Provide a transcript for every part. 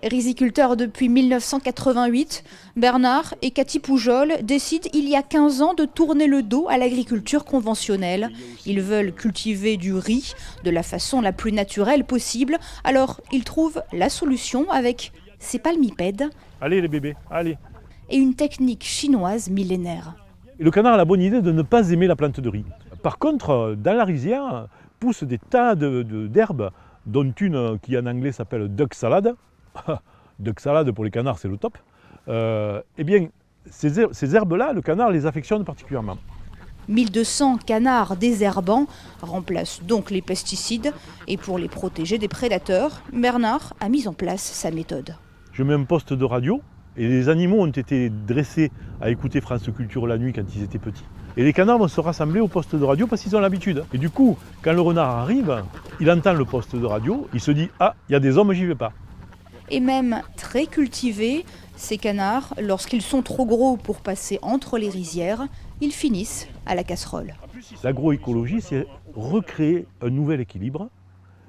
Riziculteurs depuis 1988, Bernard et Cathy Poujol décident il y a 15 ans de tourner le dos à l'agriculture conventionnelle. Ils veulent cultiver du riz de la façon la plus naturelle possible, alors ils trouvent la solution avec ces palmipèdes. Allez les bébés, allez. Et une technique chinoise millénaire. Et le canard a la bonne idée de ne pas aimer la plante de riz. Par contre, dans la rizière, poussent des tas d'herbes, dont une qui en anglais s'appelle duck salad. Duck salad pour les canards, c'est le top. Eh bien, ces herbes-là, le canard les affectionne particulièrement. 1200 canards désherbants remplacent donc les pesticides. Et pour les protéger des prédateurs, Bernard a mis en place sa méthode. Je mets un poste de radio et les animaux ont été dressés à écouter France Culture la nuit quand ils étaient petits. Et les canards vont se rassembler au poste de radio parce qu'ils ont l'habitude. Et du coup, quand le renard arrive, il entend le poste de radio, il se dit « Ah, il y a des hommes, j'y vais pas ». Et même très cultivés, ces canards, lorsqu'ils sont trop gros pour passer entre les rizières, ils finissent à la casserole. L'agroécologie, c'est recréer un nouvel équilibre,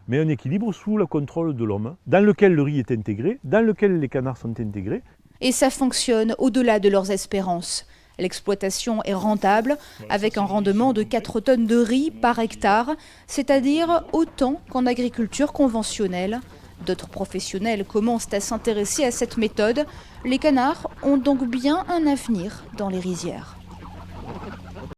mais un équilibre sous le contrôle de l'homme, dans lequel le riz est intégré, dans lequel les canards sont intégrés. Et ça fonctionne au-delà de leurs espérances. L'exploitation est rentable, avec un rendement de 4 tonnes de riz par hectare, c'est-à-dire autant qu'en agriculture conventionnelle. D'autres professionnels commencent à s'intéresser à cette méthode. Les canards ont donc bien un avenir dans les rizières.